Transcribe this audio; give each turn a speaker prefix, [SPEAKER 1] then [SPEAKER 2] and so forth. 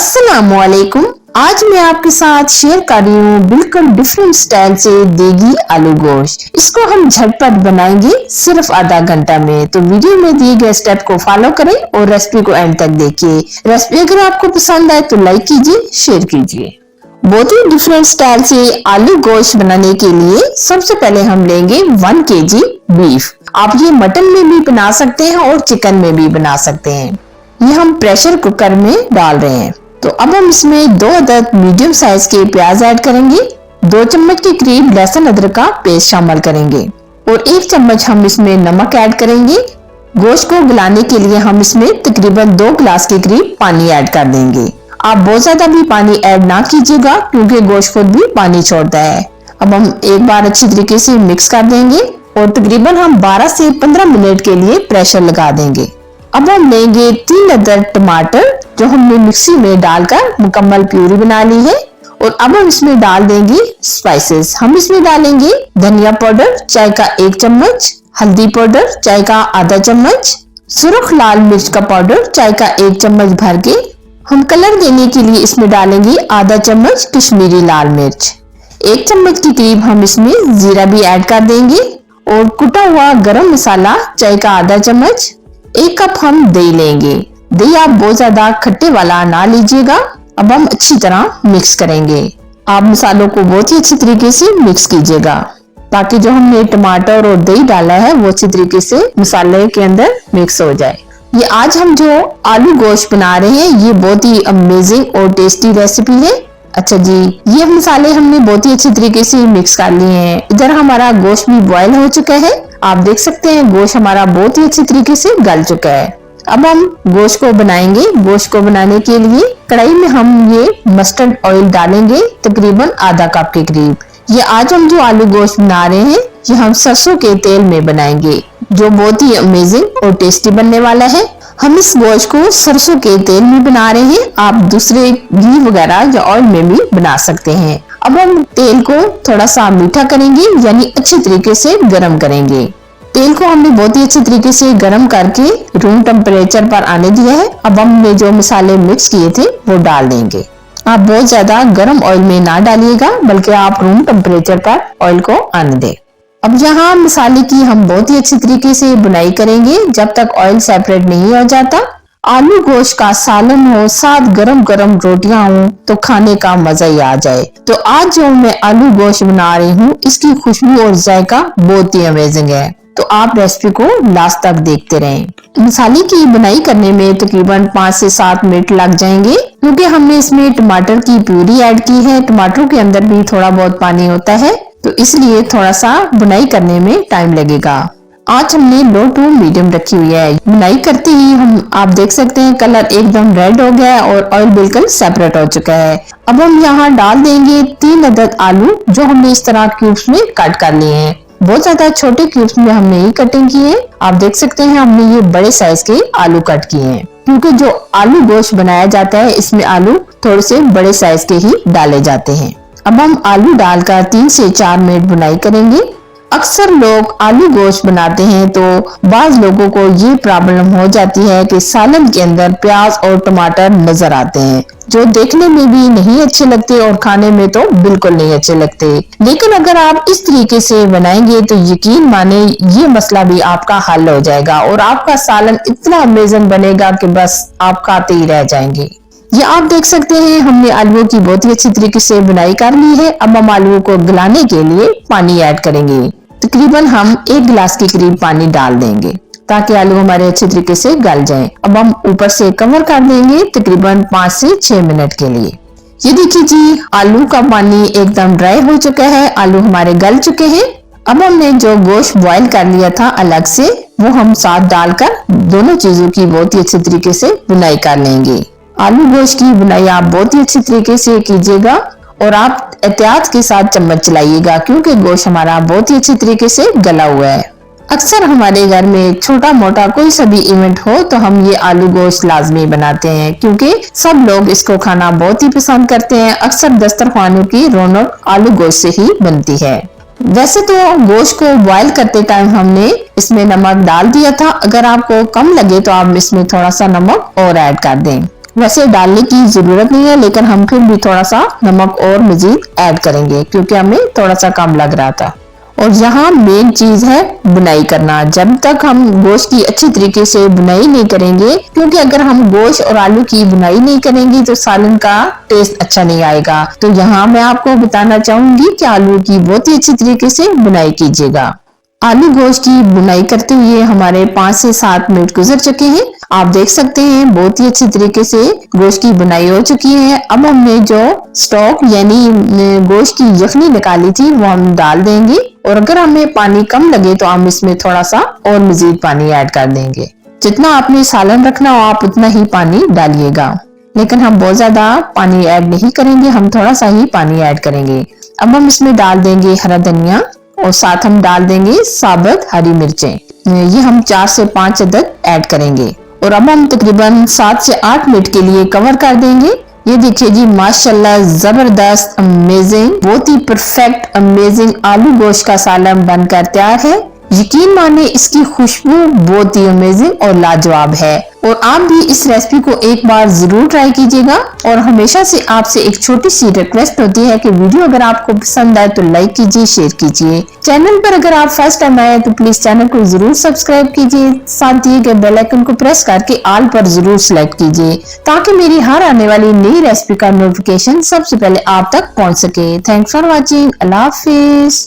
[SPEAKER 1] अस्सलामुअलैकुम। आज मैं आपके साथ शेयर कर रही हूँ बिल्कुल डिफरेंट स्टाइल से देगी आलू गोश्त। इसको हम झटपट बनाएंगे सिर्फ आधा घंटा में। तो वीडियो में दिए गए स्टेप को फॉलो करें और रेसिपी को एंड तक देखिए। रेसिपी अगर आपको पसंद आए तो लाइक कीजिए, शेयर कीजिए। बहुत ही डिफरेंट स्टाइल से आलू गोश्त बनाने के लिए सबसे पहले हम लेंगे 1 kg बीफ। आप ये मटन में भी बना सकते हैं और चिकन में भी बना सकते हैं। ये हम प्रेशर कुकर में डाल रहे हैं। तो अब हम इसमें 2 अदद मीडियम साइज के प्याज ऐड करेंगे, 2 चम्मच के करीब लहसुन अदरक का पेस्ट शामिल करेंगे और 1 चम्मच हम इसमें नमक ऐड करेंगे। गोश्त को गलाने के लिए हम इसमें तकरीबन 2 गिलास के करीब पानी ऐड कर देंगे। आप बहुत ज्यादा भी पानी ऐड ना कीजिएगा क्योंकि गोश्त खुद भी पानी छोड़ता है। अब हम एक बार अच्छी तरीके से मिक्स कर देंगे और तकरीबन हम 12 से 15 मिनट के लिए प्रेशर लगा देंगे। अब हम लेंगे 3 अदद टमाटर जो हमने मिक्सी में डालकर मुकम्मल प्यूरी बना ली है और अब हम इसमें डाल देंगे स्पाइसेस। हम इसमें डालेंगे धनिया पाउडर चाय का 1 चम्मच, हल्दी पाउडर चाय का आधा चम्मच, सुर्ख लाल मिर्च का पाउडर चाय का 1 चम्मच भर के हम कलर देने के लिए इसमें डालेंगे आधा चम्मच कश्मीरी लाल मिर्च। 1 चम्मच के करीब हम इसमें जीरा भी ऐड कर देंगे और कुटा हुआ गरम मसाला चाय का आधा चम्मच। 1 कप हम दही लेंगे। दही आप बहुत ज्यादा खट्टे वाला ना लीजिएगा। अब हम अच्छी तरह मिक्स करेंगे। आप मसालों को बहुत ही अच्छी तरीके से मिक्स कीजिएगा ताकि जो हमने टमाटर और दही डाला है वो अच्छी तरीके से मसाले के अंदर मिक्स हो जाए। ये आज हम जो आलू गोश्त बना रहे हैं ये बहुत ही अमेजिंग और टेस्टी रेसिपी है। अच्छा जी, ये मसाले हमने बहुत ही अच्छी तरीके से मिक्स कर लिए हैं। इधर हमारा गोश्त भी बॉयल हो चुका है। आप देख सकते हैं गोश्त हमारा बहुत ही अच्छी तरीके से गल चुका है। अब हम गोश्त को बनाएंगे। गोश्त को बनाने के लिए कढ़ाई में हम ये मस्टर्ड ऑयल डालेंगे तकरीबन आधा कप के करीब। ये आज हम जो आलू गोश्त बना रहे हैं ये हम सरसों के तेल में बनाएंगे जो बहुत ही अमेजिंग और टेस्टी बनने वाला है। हम इस गोश्त को सरसों के तेल में बना रहे हैं। आप दूसरे घी वगैरह या ऑयल में भी बना सकते हैं। अब हम तेल को थोड़ा सा मीठा करेंगे यानी अच्छी तरीके से गर्म करेंगे। तेल को हमने बहुत ही अच्छी तरीके से गर्म करके रूम टेम्परेचर पर आने दिया है। अब हमने जो मसाले मिक्स किए थे वो डाल देंगे। आप बहुत ज्यादा गर्म ऑयल में ना डालिएगा बल्कि आप रूम टेम्परेचर पर ऑयल को आने दें। अब यहाँ मसाले की हम बहुत ही अच्छी तरीके से बुनाई करेंगे जब तक ऑयल सेपरेट नहीं हो जाता। आलू गोश्त का सालन हो, साथ गरम गरम रोटियां हो तो खाने का मजा ही आ जाए। तो आज जो मैं आलू गोश्त बना रही हूँ इसकी खुशबू और जायका बहुत ही अमेजिंग है। तो आप रेसिपी को लास्ट तक देखते रहें। मसाले की बुनाई करने में तकरीबन 5 से 7 मिनट लग जाएंगे क्योंकि हमने इसमें टमाटर की प्यूरी ऐड की है। टमाटरों के अंदर भी थोड़ा बहुत पानी होता है तो इसलिए थोड़ा सा बुनाई करने में टाइम लगेगा। आज हमने लो टू मीडियम रखी हुई है। बुनाई करते ही हम आप देख सकते हैं कलर एकदम रेड हो गया है और ऑयल बिल्कुल सेपरेट हो चुका है। अब हम यहाँ डाल देंगे 3 अदद आलू जो हमने इस तरह क्यूब्स में कट कर लिए हैं। बहुत ज्यादा छोटे क्यूब्स में हमने ये कटिंग की है। आप देख सकते हैं हमने ये बड़े साइज के आलू कट किए हैं क्योंकि जो आलू गोश्त बनाया जाता है इसमें आलू थोड़े से बड़े साइज के ही डाले जाते हैं। अब हम आलू डालकर 3 से 4 मिनट बुनाई करेंगे। अक्सर लोग आलू गोश्त बनाते हैं तो बाज लोगों को ये प्रॉब्लम हो जाती है कि सालन के अंदर प्याज और टमाटर नजर आते हैं जो देखने में भी नहीं अच्छे लगते और खाने में तो बिल्कुल नहीं अच्छे लगते। लेकिन अगर आप इस तरीके से बनाएंगे तो यकीन माने ये मसला भी आपका हल हो जाएगा और आपका सालन इतना अमेजिंग बनेगा कि बस आप खाते ही रह जाएंगे। ये आप देख सकते हैं हमने आलूओं की बहुत ही अच्छी तरीके से बुनाई कर ली है। अब हम आलूओं को गलाने के लिए पानी ऐड करेंगे। तकरीबन हम 1 गिलास के करीब पानी डाल देंगे ताकि आलू हमारे अच्छे तरीके से गल जाएं। अब हम ऊपर से कवर कर देंगे तकरीबन 5 से 6 मिनट के लिए। ये देखिए जी आलू का पानी एकदम ड्राई हो चुका है, आलू हमारे गल चुके हैं। अब हमने जो गोश्त बॉईल कर लिया था अलग से वो हम साथ डालकर दोनों चीजों की बहुत ही अच्छी तरीके से बुनाई कर लेंगे। आलू गोश्त की बुनाई आप बहुत ही अच्छी तरीके से कीजिएगा और आप एहतियात के साथ चम्मच चलाइएगा क्योंकि गोश्त हमारा बहुत ही अच्छी तरीके से गला हुआ है। अक्सर हमारे घर में छोटा मोटा कोई सा भी इवेंट हो तो हम ये आलू गोश्त लाजमी बनाते हैं क्योंकि सब लोग इसको खाना बहुत ही पसंद करते हैं। अक्सर दस्तरखानों की रौनक आलू गोश्त से ही बनती है। वैसे तो गोश्त को बॉईल करते टाइम हमने इसमें नमक डाल दिया था। अगर आपको कम लगे तो आप इसमें थोड़ा सा नमक और ऐड कर दें। वैसे डालने की जरूरत नहीं है, लेकिन हम फिर भी थोड़ा सा नमक और मजीद ऐड करेंगे क्योंकि हमें थोड़ा सा कम लग रहा था। और यहाँ मेन चीज है बुनाई करना। जब तक हम गोश्त की अच्छी तरीके से बुनाई नहीं करेंगे, क्योंकि अगर हम गोश्त और आलू की बुनाई नहीं करेंगे तो सालन का टेस्ट अच्छा नहीं आएगा। तो यहाँ मैं आपको बताना चाहूंगी कि आलू की बहुत ही अच्छी तरीके से बुनाई कीजिएगा। आलू गोश्त की बुनाई करते हुए हमारे 5 से 7 मिनट गुजर चुके हैं। आप देख सकते हैं बहुत ही अच्छी तरीके से गोश्त की बुनाई हो चुकी है। अब हमने जो स्टॉक यानी गोश्त की यखनी निकाली थी वो हम डाल देंगे, और अगर हमें पानी कम लगे तो हम इसमें थोड़ा सा और मजीद पानी ऐड कर देंगे। जितना आपने सालन रखना हो आप उतना ही पानी डालिएगा, लेकिन हम बहुत ज्यादा पानी ऐड नहीं करेंगे, हम थोड़ा सा ही पानी ऐड करेंगे। अब हम इसमें डाल देंगे हरा धनिया और साथ हम डाल देंगे साबुत हरी मिर्चें। ये हम 4 से 5 अदद ऐड करेंगे और अब हम तकरीबन 7 से 8 मिनट के लिए कवर कर देंगे। ये देखिए जी, माशाल्लाह जबरदस्त अमेजिंग, बहुत ही परफेक्ट अमेजिंग आलू गोश्त का सालन बनकर तैयार है। यकीन माने इसकी खुशबू बहुत ही अमेजिंग और लाजवाब है। और आप भी इस रेसिपी को एक बार जरूर ट्राई कीजिएगा। और हमेशा से आपसे एक छोटी सी रिक्वेस्ट होती है कि वीडियो अगर आपको पसंद आए तो लाइक कीजिए, शेयर कीजिए। चैनल पर अगर आप फर्स्ट टाइम आए तो प्लीज चैनल को जरूर सब्सक्राइब कीजिए, साथ दिए गए बेल आइकन को प्रेस करके ऑल पर जरूर सिलेक्ट कीजिए, ताकि मेरी हर आने वाली नई रेसिपी का नोटिफिकेशन सबसे पहले आप तक पहुँच सके। Thanks for watching. Allah Hafiz.